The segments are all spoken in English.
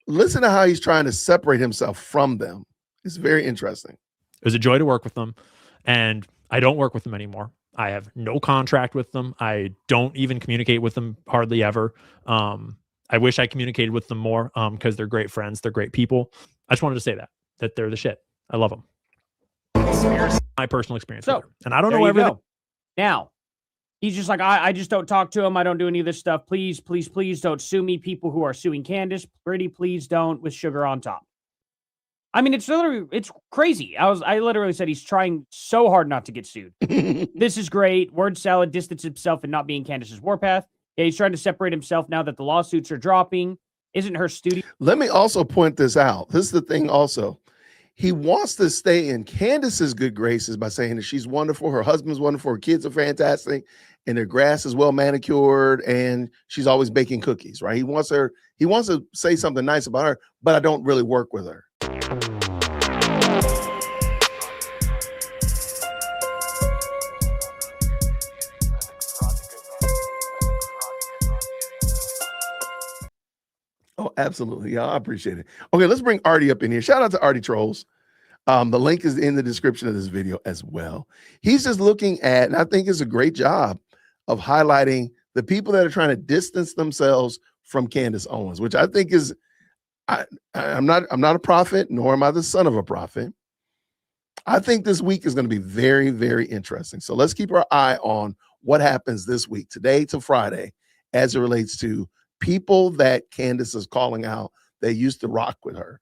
Listen to how he's trying to separate himself from them. It's very interesting. It was a joy to work with them, and I don't work with them anymore. I have no contract with them. I don't even communicate with them hardly ever. I wish I communicated with them more because they're great friends. They're great people. I just wanted to say that they're the shit. I love them. My personal experience with her. And I don't know everything. Now, he's just like, I just don't talk to him. I don't do any of this stuff. Please, please, please don't sue me. People who are suing Candace, pretty please don't, with sugar on top. I mean, it's crazy. I literally said he's trying so hard not to get sued. This is great. Word salad, distance himself and not being Candace's warpath. Yeah, he's trying to separate himself now that the lawsuits are dropping. Isn't her studio? Let me also point this out. This is the thing also. He wants to stay in Candace's good graces by saying that she's wonderful, her husband's wonderful, her kids are fantastic, and their grass is well manicured, and she's always baking cookies, right? He wants to say something nice about her, but I don't really work with her. Oh, absolutely. Yeah, I appreciate it. Okay, let's bring Artie up in here. Shout out to Artie Trolls. The link is in the description of this video as well. He's just looking at, and I think it's a great job of highlighting the people that are trying to distance themselves from Candace Owens, which I think is, I'm not a prophet, nor am I the son of a prophet. I think this week is going to be very, very interesting. So let's keep our eye on what happens this week, today to Friday, as it relates to people that Candace is calling out that used to rock with her.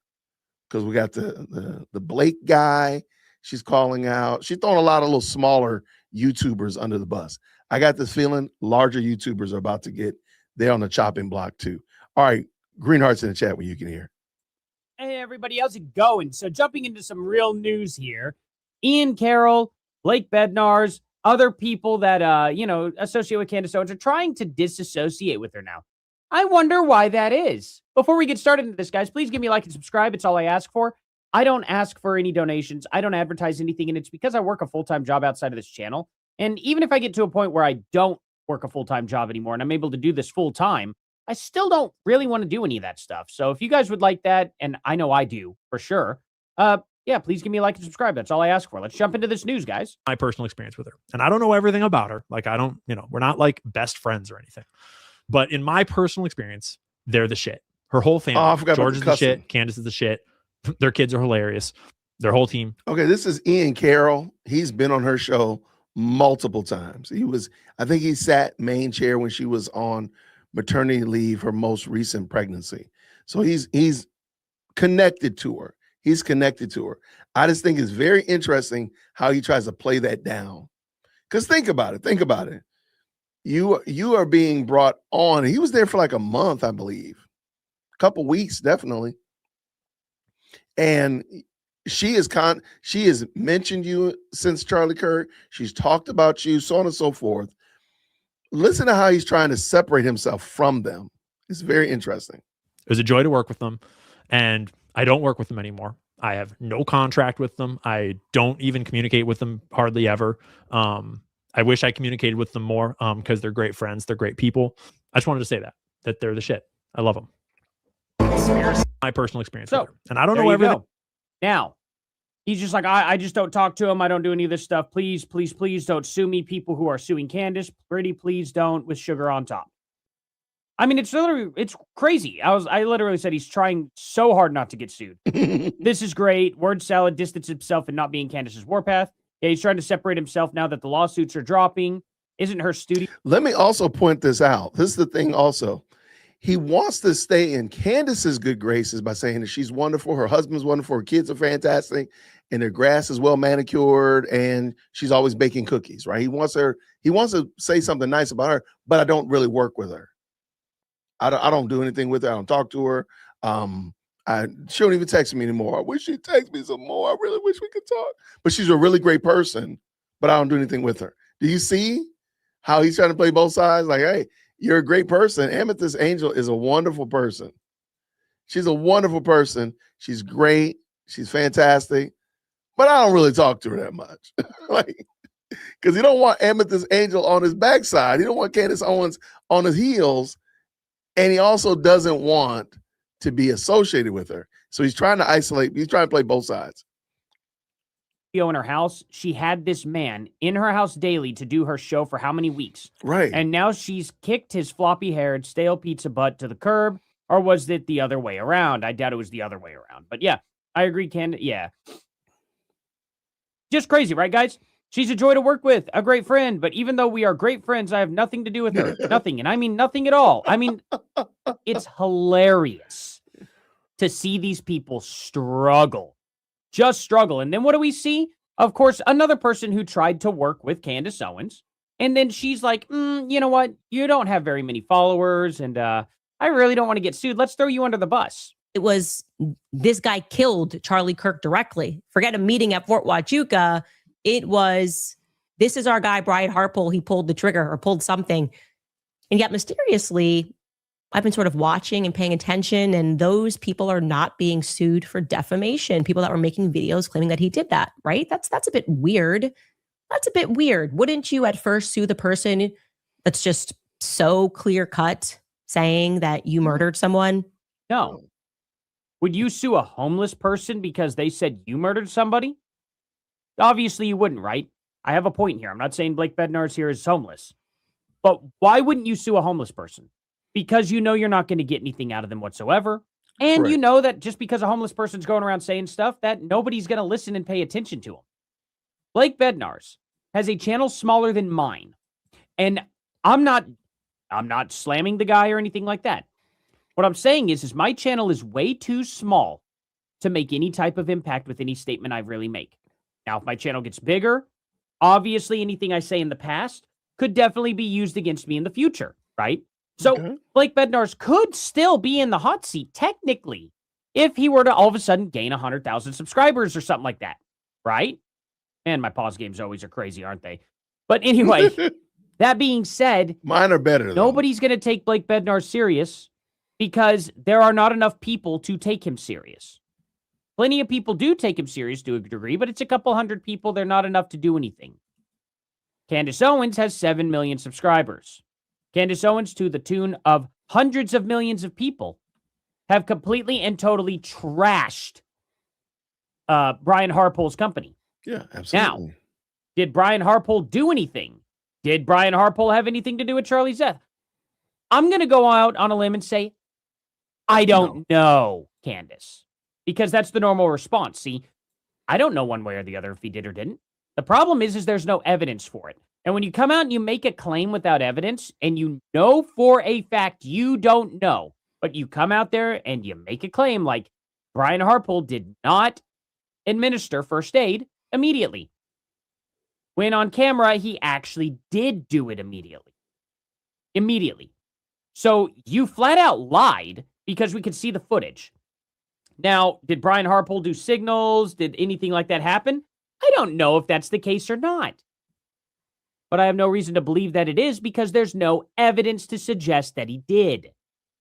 Because we got the Blake guy she's calling out. She's throwing a lot of little smaller YouTubers under the bus. I got this feeling larger YouTubers are about to get there on the chopping block too. All right, Greenheart's in the chat when you can hear. Hey, everybody, how's it going? So jumping into some real news here. Ian Carroll, Blake Bednar's, other people that, associate with Candace Owens are trying to disassociate with her now. I wonder why that is. Before we get started into this, guys, please give me a like and subscribe. It's all I ask for. I don't ask for any donations. I don't advertise anything, and it's because I work a full-time job outside of this channel. And even if I get to a point where I don't work a full-time job anymore and I'm able to do this full-time, I still don't really want to do any of that stuff. So if you guys would like that, and I know I do for sure, yeah, please give me a like and subscribe. That's all I ask for. Let's jump into this news, guys. My personal experience with her. And I don't know everything about her. Like, I don't, we're not like best friends or anything. But in my personal experience, they're the shit. Her whole family. George is the shit. Candace is the shit. Their kids are hilarious. Their whole team. Okay, this is Ian Carroll. He's been on her show multiple times. I think he sat main chair when she was on maternity leave, her most recent pregnancy. So he's connected to her. He's connected to her. I just think it's very interesting how he tries to play that down. Because think about it. You are being brought on. He was there for like a month, I believe. A couple weeks, definitely. And she has mentioned you since Charlie Kirk. She's talked about you, so on and so forth. Listen to how he's trying to separate himself from them. It's very interesting. It was a joy to work with them, and I don't work with them anymore. I have no contract with them. I don't even communicate with them hardly ever. I wish I communicated with them more because they're great friends. They're great people. I just wanted to say that they're the shit. I love them. My personal experience with her. And I don't know everything. Now, he's just like, I just don't talk to him. I don't do any of this stuff. Please, please, please don't sue me. People who are suing Candace, pretty please don't, with sugar on top. I mean, it's crazy. I literally said he's trying so hard not to get sued. This is great. Word salad, distance himself and not being Candace's warpath. Yeah, he's trying to separate himself now that the lawsuits are dropping. Isn't her studio? Let me also point this out. This is the thing also. He wants to stay in Candace's good graces by saying that she's wonderful, her husband's wonderful, her kids are fantastic, and their grass is well manicured, and she's always baking cookies, right? He wants to say something nice about her, but I don't really work with her. I don't do anything with her. I don't talk to her. She don't even text me anymore. I wish she'd text me some more. I really wish we could talk. But she's a really great person, but I don't do anything with her. Do you see how he's trying to play both sides? Like, hey, you're a great person. Amethyst Angel is a wonderful person. She's a wonderful person. She's great. She's fantastic. But I don't really talk to her that much. Like, because he don't want Amethyst Angel on his backside. He don't want Candace Owens on his heels. And he also doesn't want to be associated with her. So he's trying to isolate. He's trying to play both sides. In her house, she had this man in her house daily to do her show for how many weeks? Right. And now she's kicked his floppy-haired, stale pizza butt to the curb, or was it the other way around? I doubt it was the other way around. But yeah, I agree, Candace. Yeah. Just crazy, right, guys? She's a joy to work with, a great friend. But even though we are great friends, I have nothing to do with her. Nothing. And I mean nothing at all. I mean, it's hilarious to see these people struggle. Just struggle. And then what do we see? Of course, another person who tried to work with Candace Owens. And then she's like, you know what? You don't have very many followers. And I really don't want to get sued. Let's throw you under the bus. It was this guy killed Charlie Kirk directly. Forget a meeting at Fort Huachuca. It was, this is our guy, Brian Harpole. He pulled the trigger or pulled something. And yet mysteriously, I've been sort of watching and paying attention, and those people are not being sued for defamation. People that were making videos claiming that he did that, right? That's a bit weird. That's a bit weird. Wouldn't you at first sue the person that's just so clear cut saying that you murdered someone? No. Would you sue a homeless person because they said you murdered somebody? Obviously you wouldn't, right? I have a point here. I'm not saying Blake Bednar's here is homeless. But why wouldn't you sue a homeless person? Because you know you're not going to get anything out of them whatsoever. And you know that just because a homeless person's going around saying stuff, that nobody's going to listen and pay attention to him. Blake Bednar's has a channel smaller than mine. And I'm not slamming the guy or anything like that. What I'm saying is my channel is way too small to make any type of impact with any statement I really make. Now, if my channel gets bigger, obviously anything I say in the past could definitely be used against me in the future, right? So Blake Bednar's could still be in the hot seat, technically, if he were to all of a sudden gain 100,000 subscribers or something like that, right? And my pause games always are crazy, aren't they? But anyway, that being said, mine are better. Nobody's going to take Blake Bednar serious because there are not enough people to take him serious. Plenty of people do take him serious to a degree, but it's a couple hundred people. They're not enough to do anything. Candace Owens has 7 million subscribers. Candace Owens, to the tune of hundreds of millions of people, have completely and totally trashed Brian Harpole's company. Yeah, absolutely. Now, did Brian Harpole do anything? Did Brian Harpole have anything to do with Charlie's death? I'm going to go out on a limb and say, I don't know, Candace. Because that's the normal response. See, I don't know one way or the other if he did or didn't. The problem is there's no evidence for it. And when you come out and you make a claim without evidence, and you know for a fact you don't know, but you come out there and you make a claim like Brian Harpole did not administer first aid immediately. When on camera, he actually did do it immediately. Immediately. So you flat out lied because we could see the footage. Now, did Brian Harpole do signals? Did anything like that happen? I don't know if that's the case or not. But I have no reason to believe that it is because there's no evidence to suggest that he did.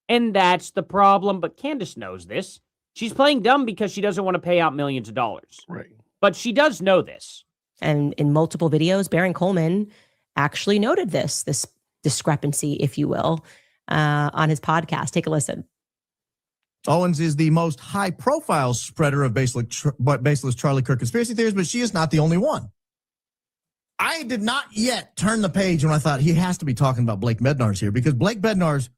And that's the problem. But Candace knows this. She's playing dumb because she doesn't want to pay out millions of dollars. Right. But she does know this. And in multiple videos, Baron Coleman actually noted this discrepancy, if you will, on his podcast. Take a listen. Owens is the most high-profile spreader of baseless Charlie Kirk conspiracy theories, but she is not the only one. I did not yet turn the page when I thought he has to be talking about Blake Bednar's here, because Blake Bednar's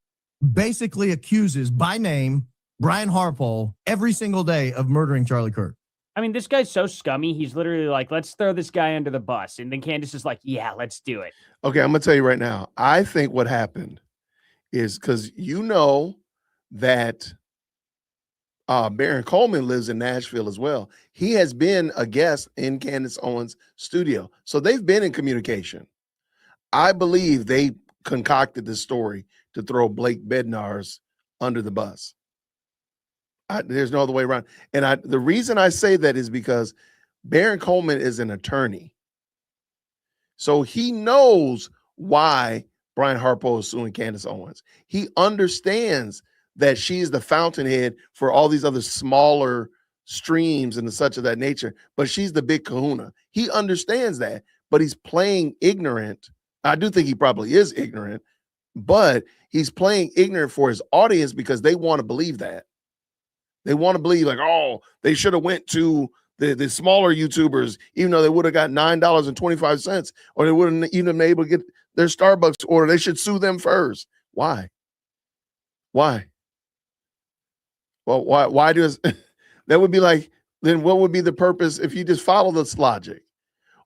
basically accuses by name Brian Harpole every single day of murdering Charlie Kirk. I mean, this guy's so scummy. He's literally like, let's throw this guy under the bus. And then Candace is like, yeah, let's do it. Okay, I'm going to tell you right now. I think what happened is because you know that Baron Coleman lives in Nashville as well. He has been a guest in Candace Owens' studio. So they've been in communication. I believe they concocted this story to throw Blake Bednar's under the bus. There's no other way around. And the reason I say that is because Baron Coleman is an attorney. So he knows why Brian Harpole is suing Candace Owens. He understands that she's the fountainhead for all these other smaller streams and such of that nature, but she's the big kahuna. He understands that, but he's playing ignorant. I do think he probably is ignorant, but he's playing ignorant for his audience because they want to believe that. They want to believe like, oh, they should have went to the smaller YouTubers, even though they would have got $9.25, or they wouldn't even been able to get their Starbucks order. They should sue them first. Why? Well, why does that would be like, then what would be the purpose if you just follow this logic?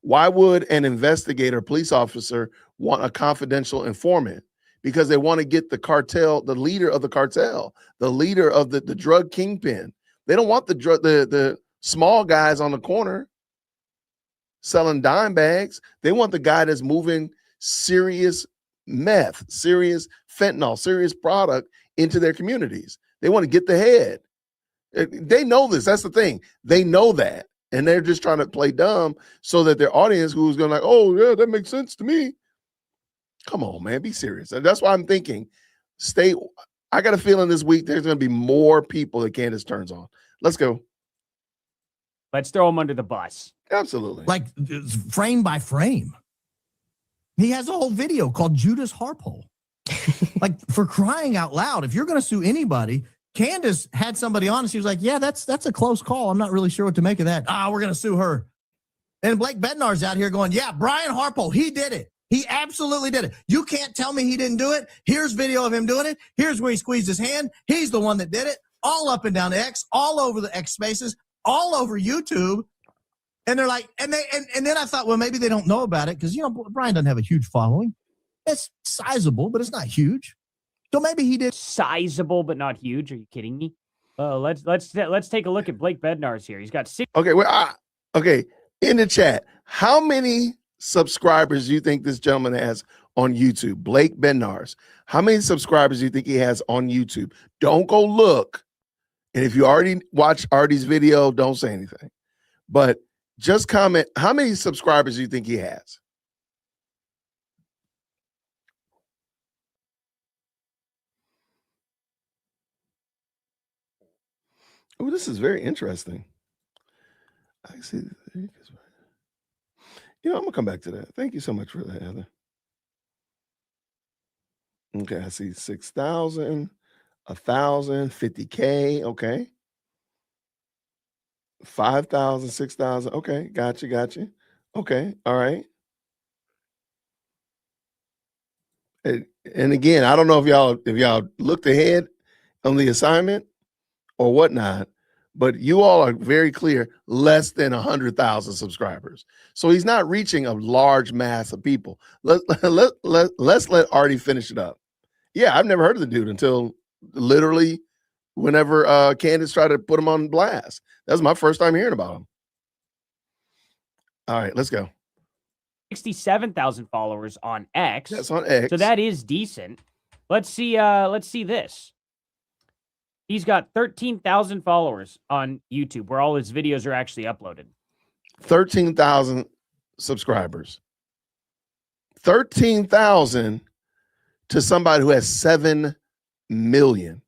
Why would an investigator, police officer want a confidential informant? Because they want to get the cartel, the leader of the cartel, the leader of the drug kingpin. They don't want the small guys on the corner selling dime bags. They want the guy that's moving serious meth, serious fentanyl, serious product into their communities. They want to get the head. They know this. That's the thing. They know that. And they're just trying to play dumb so that their audience, who's going to like, oh, yeah, that makes sense to me. Come on, man, be serious. And that's why I'm thinking, I got a feeling this week there's going to be more people that Candace turns on. Let's go. Let's throw him under the bus. Absolutely. Like frame by frame. He has a whole video called Judas Harpole. Like, for crying out loud, if you're going to sue anybody, Candace had somebody on and she was like, yeah, that's a close call. I'm not really sure what to make of that. We're going to sue her. And Blake Bednar's out here going, yeah, Brian Harpole, he did it. He absolutely did it. You can't tell me he didn't do it. Here's video of him doing it. Here's where he squeezed his hand. He's the one that did it. All up and down X, all over the X spaces, all over YouTube. And they're like, and then I thought, well, maybe they don't know about it because, you know, Brian doesn't have a huge following. It's sizable, but it's not huge. So maybe he did. Sizable, but not huge. Are you kidding me? Let's take a look at Blake Bednar's here. He's got 6. Okay, okay. In the chat, how many subscribers do you think this gentleman has on YouTube? Blake Bednar's. How many subscribers do you think he has on YouTube? Don't go look. And if you already watched Artie's video, don't say anything. But just comment, how many subscribers do you think he has? Oh, this is very interesting. I see. You know, I'm gonna come back to that. Thank you so much for that, Heather. Okay, I see 6,000, 1,000, 50K. Okay, 5,000, 6,000. Okay, gotcha. Okay, all right. And again, I don't know if y'all looked ahead on the assignment or whatnot, but you all are very clear, less than 100,000 subscribers. So he's not reaching a large mass of people. Let's let Artie finish it up. Yeah, I've never heard of the dude until literally whenever Candace tried to put him on blast. That was my first time hearing about him. All right, let's go. 67,000 followers on X. That's on X. So that is decent. Let's see this. He's got 13,000 followers on YouTube where all his videos are actually uploaded. 13,000 subscribers. 13,000 to somebody who has 7 million.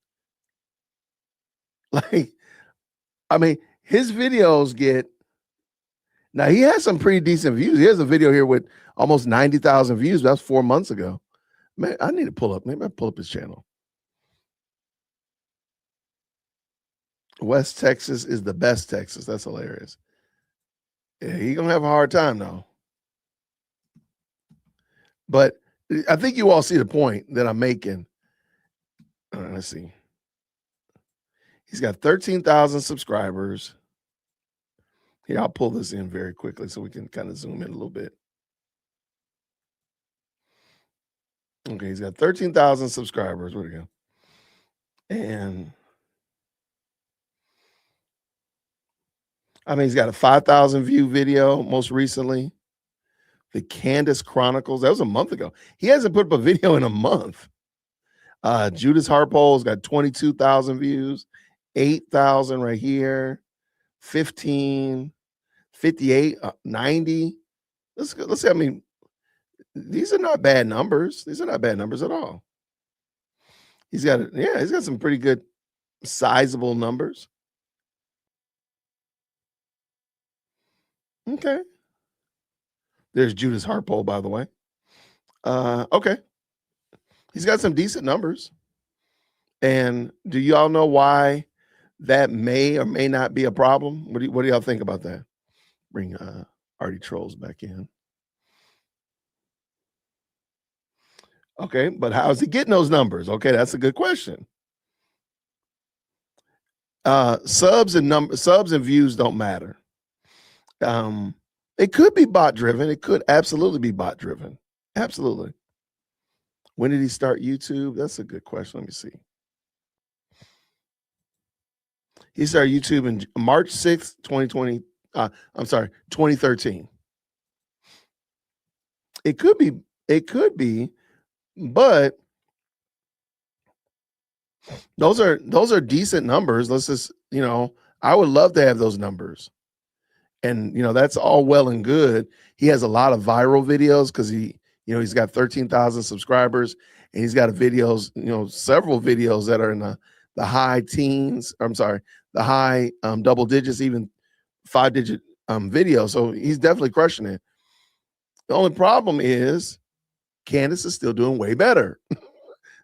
Like, I mean, his videos get, now he has some pretty decent views. He has a video here with almost 90,000 views. That was 4 months ago. Man, I need to pull up. Maybe I pull up his channel. West Texas is the best Texas. That's hilarious. Yeah, he's gonna have a hard time though. But I think you all see the point that I'm making. All right, let's see. He's got 13,000 subscribers. Here, I'll pull this in very quickly so we can kind of zoom in a little bit. Okay, he's got 13,000 subscribers. Where'd it go? And I mean, he's got a 5,000 view video most recently. The Candace Chronicles. That was a month ago. He hasn't put up a video in a month. Judas Harpole's got 22,000 views, 8,000 right here, 15, 58, 90. Let's see. I mean, these are not bad numbers. These are not bad numbers at all. He's got some pretty good sizable numbers. Okay. There's Judas Harpole, by the way. Okay. He's got some decent numbers. And do y'all know why that may or may not be a problem. What do y'all think about that? Bring Artie Trolls back in. Okay, but how is he getting those numbers? Okay, that's a good question. Subs and views don't matter. It could be bot driven. It could absolutely be bot driven. Absolutely. When did he start YouTube? That's a good question. Let me see. He started YouTube in March 6th, 2020. 2013. It could be, but those are decent numbers. Let's just, I would love to have those numbers. And that's all well and good. He has a lot of viral videos because he's got 13,000 subscribers, and he's got videos, several videos that are in the high teens. I'm sorry, the high double digits, even 5-digit videos. So he's definitely crushing it. The only problem is Candace is still doing way better.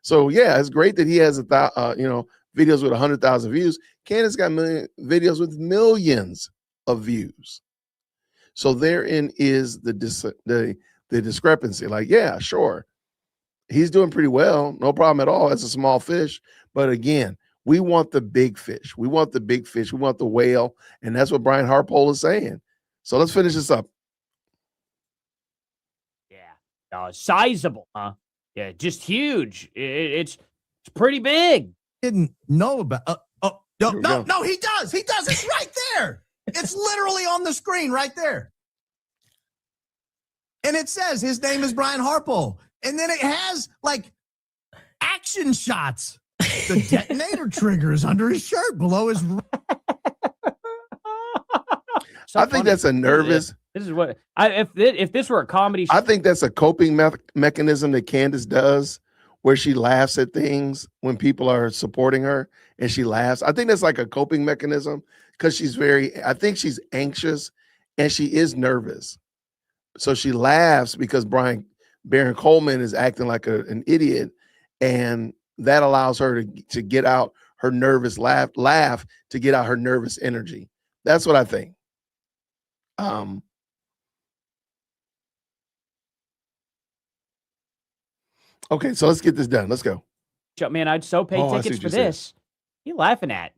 So yeah, it's great that he has videos with 100,000 views. Candace got videos with millions of views. So therein is the discrepancy. Like, yeah, sure, he's doing pretty well, no problem at all. It's a small fish, but again, we want the big fish. We want the big fish. We want the whale, and that's what Brian Harpole is saying. So let's finish this up. Yeah, sizable, huh? Yeah, just huge. It's pretty big. Didn't know about. No, he does. He does. It's right there. It's literally on the screen right there. And it says his name is Brian Harpole. And then it has like action shots. The detonator trigger is under his shirt below his. I think that's a nervous. This is what if this were a comedy show. I think that's a coping mechanism that Candace does, where she laughs at things when people are supporting her, and she laughs. I think that's like a coping mechanism because I think she's anxious and she is nervous. So she laughs because Baron Coleman is acting like an idiot, and that allows her to get out her nervous laugh to get out her nervous energy. That's what I think. Okay, so let's get this done. Let's go. Man, I'd so pay tickets for this. You laughing at?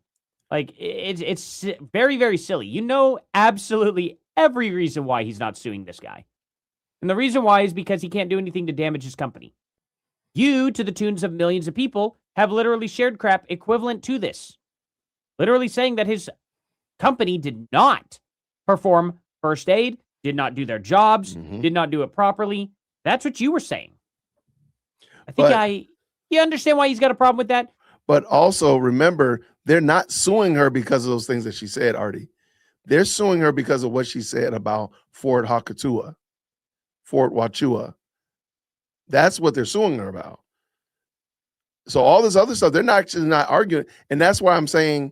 Like, it's very, very silly. Absolutely every reason why he's not suing this guy. And the reason why is because he can't do anything to damage his company. You, to the tunes of millions of people, have literally shared crap equivalent to this. Literally saying that his company did not perform first aid, did not do their jobs, did not do it properly. That's what you were saying. I think you understand why he's got a problem with that? But also remember, they're not suing her because of those things that she said, Artie. They're suing her because of what she said about Fort Wachua. That's what they're suing her about. So all this other stuff, they're not arguing. And that's why I'm saying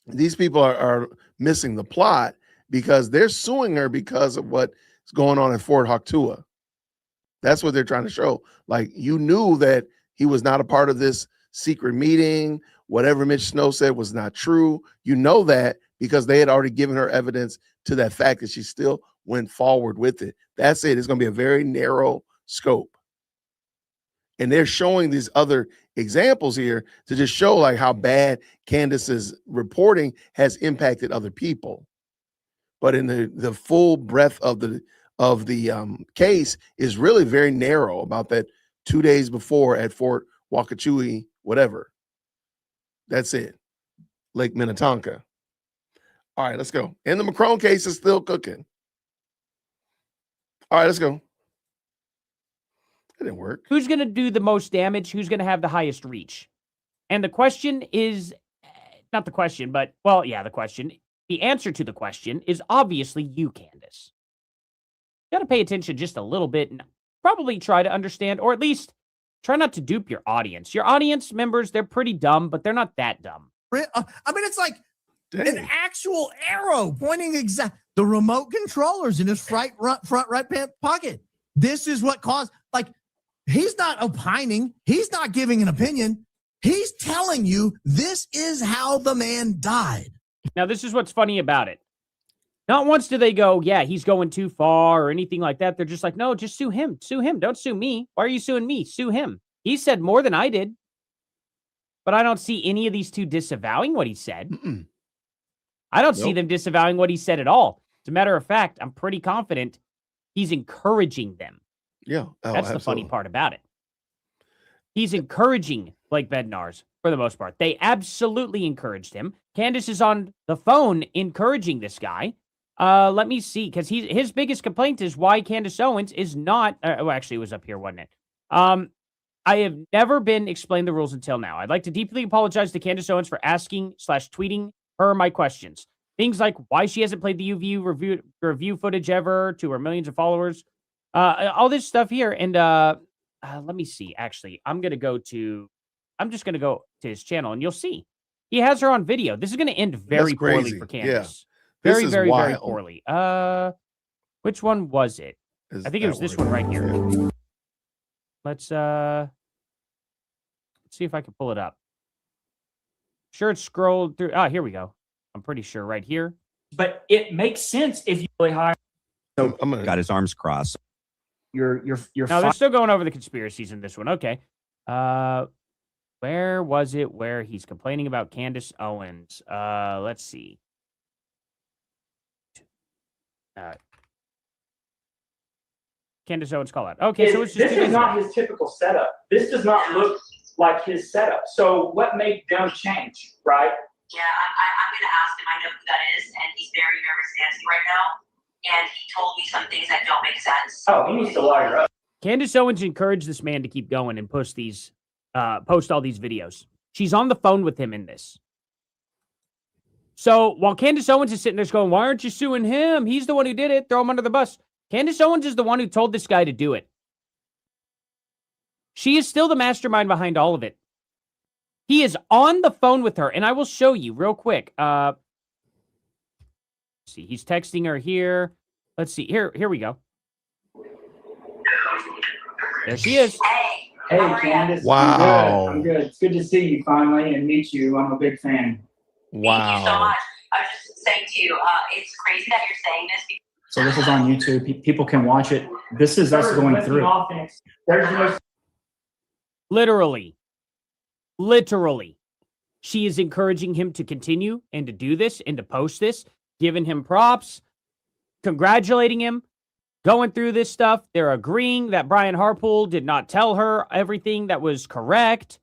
these people are missing the plot, because they're suing her because of what's going on in Fort Wachua. That's what they're trying to show. Like, you knew that he was not a part of this secret meeting. Whatever Mitch Snow said was not true. You know that because they had already given her evidence to that fact that she still went forward with it. That's it. It's going to be a very narrow scope. And they're showing these other examples here to just show like how bad Candace's reporting has impacted other people. But in the full breadth of the case is really very narrow about that 2 days before at Fort Wachua, whatever. That's it. Lake Minnetonka. All right, let's go. And the Macron case is still cooking. All right, let's go. That didn't work. Who's going to do the most damage? Who's going to have the highest reach? And the question is, not the question, but, well, yeah, the question. The answer to the question is obviously you, Candace. You got to pay attention just a little bit and probably try to understand, or at least try not to dupe your audience. Your audience members, they're pretty dumb, but they're not that dumb. It's like an actual arrow pointing the remote controllers in his front right pocket. This is what caused, like, he's not opining. He's not giving an opinion. He's telling you this is how the man died. Now, this is what's funny about it. Not once do they go, yeah, he's going too far or anything like that. They're just like, no, just sue him. Sue him. Don't sue me. Why are you suing me? Sue him. He said more than I did. But I don't see any of these two disavowing what he said. Mm-mm. I don't see them disavowing what he said at all. As a matter of fact, I'm pretty confident he's encouraging them. Yeah. Oh, That's the funny part about it. He's encouraging Blake Bednarz for the most part. They absolutely encouraged him. Candace is on the phone encouraging this guy. Let me see, because his biggest complaint is why Candace Owens is not. Well, actually, it was up here, wasn't it? I have never been explained the rules until now. I'd like to deeply apologize to Candace Owens for asking/tweeting her my questions. Things like why she hasn't played the UV review footage ever to her millions of followers. All this stuff here. And let me see. Actually, I'm just going to go to his channel and you'll see. He has her on video. This is going to end very poorly for Candace. Yeah. Very, very, very poorly. Which one was it? I think it was this one right here. Yeah. Let's see if I can pull it up. Sure, it's scrolled through. Here we go. I'm pretty sure right here. But it makes sense if you really hire. So got his arms crossed. You're no, they're still going over the conspiracies in this one. Okay. Where was it where he's complaining about Candace Owens? Let's see. Candace Owens call out. Okay, so it's just this is not his typical setup. This does not look like his setup. So what made them change, right? Yeah, I'm going to ask him. I know who that is, and he's very nervous dancing right now. And he told me some things that don't make sense. Oh, he needs to wire up. Candace Owens encouraged this man to keep going and post all these videos. She's on the phone with him in this. So while Candace Owens is sitting there going, why aren't you suing him? He's the one who did it. Throw him under the bus. Candace Owens is the one who told this guy to do it. She is still the mastermind behind all of it. He is on the phone with her, and I will show you real quick. Let's see, he's texting her here. Let's see. Here we go. There she is. Hey, Candace. Wow. I'm good. It's good to see you finally and meet you. I'm a big fan. Wow. Thank you so much. I was just saying to you, it's crazy that you're saying this. So this is on YouTube. People can watch it. This is us going through. Literally. She is encouraging him to continue and to do this and to post this, giving him props, congratulating him, going through this stuff. They're agreeing that Brian Harpool did not tell her everything that was correct.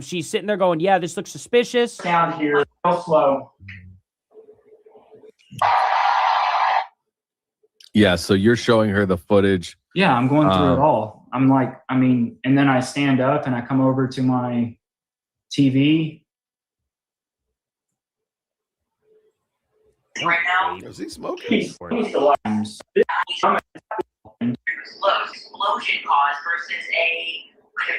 She's sitting there going, yeah, this looks suspicious. Down here, real slow. Yeah, so you're showing her the footage. Yeah, I'm going through it all. I'm like, and then I stand up and I come over to my TV. Right now, Is he smoking? He's the lines. explosion cause versus a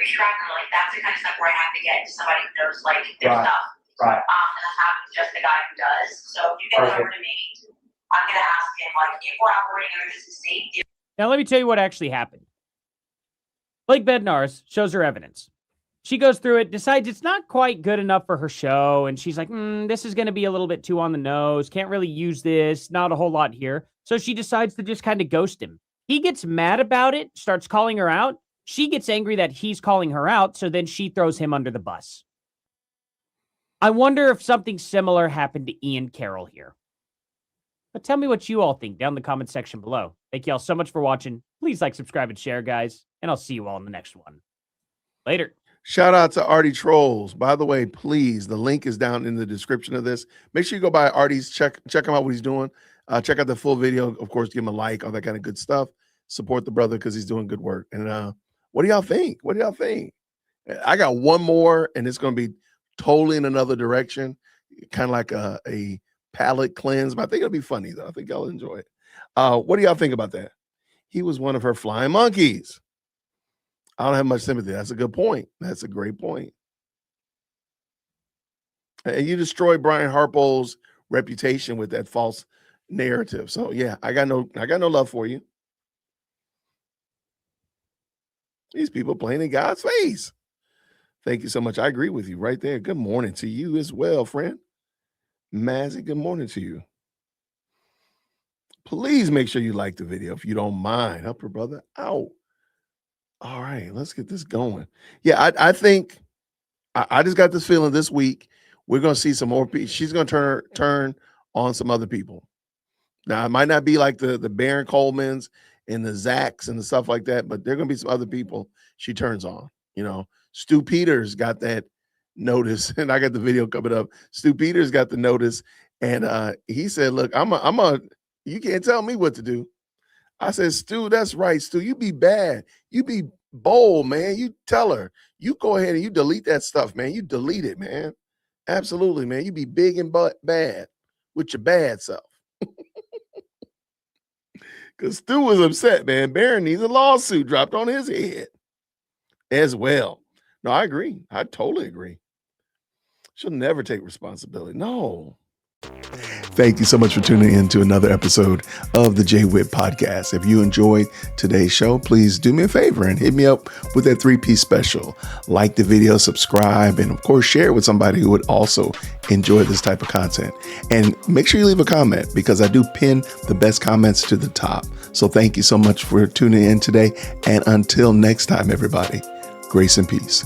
shrapnel. Like that's the kind of stuff where I have to get somebody who knows like their stuff. Right. And I have just the guy who does. So if you get it over to me, I'm gonna ask him like if we're operating under this state. Now, let me tell you what actually happened. Blake Bednarz shows her evidence. She goes through it, decides it's not quite good enough for her show, and she's like, this is going to be a little bit too on the nose. Can't really use this. Not a whole lot here. So she decides to just kind of ghost him. He gets mad about it, starts calling her out. She gets angry that he's calling her out, so then she throws him under the bus. I wonder if something similar happened to Ian Carroll here. But tell me what you all think down in the comment section below. Thank you all so much for watching. Please like, subscribe, and share, guys. And I'll see you all in the next one. Later. Shout out to Artie Trolls. By the way, please, the link is down in the description of this. Make sure you go by Artie's, check him out what he's doing. Check out the full video. Of course, give him a like, all that kind of good stuff. Support the brother because he's doing good work. And what do y'all think? What do y'all think? I got one more, and it's going to be totally in another direction, kind of like a palate cleanse. But I think it'll be funny, though. I think y'all enjoy it. What do y'all think about that? He was one of her flying monkeys. I don't have much sympathy. That's a good point. That's a great point. And you destroyed Brian Harpo's reputation with that false narrative. So yeah, I got no love for you. These people playing in God's face. Thank you so much. I agree with you right there. Good morning to you as well, friend. Mazzy, good morning to you. Please make sure you like the video if you don't mind. Help your brother out. All right, let's get this going. Yeah, I think I just got this feeling this week we're going to see some more people. She's going to turn on some other people. Now, it might not be like the Baron Colemans and the Zacks and the stuff like that, but there are going to be some other people she turns on. You know, Stu Peters got that notice, and I got the video coming up. Stu Peters got the notice, and he said, look, you can't tell me what to do. I said, Stu, that's right, Stu. You be bad. You be bold, man. You tell her. You go ahead and you delete that stuff, man. You delete it, man. Absolutely, man. You be big and bad with your bad self. Because Stu was upset, man. Baron needs a lawsuit dropped on his head as well. No, I agree. I totally agree. She'll never take responsibility. No. Thank you so much for tuning in to another episode of the JWhit Podcast. If you enjoyed today's show, please do me a favor and hit me up with that 3-piece special. Like the video, subscribe, and of course, share it with somebody who would also enjoy this type of content. And make sure you leave a comment because I do pin the best comments to the top. So thank you so much for tuning in today. And until next time, everybody, grace and peace.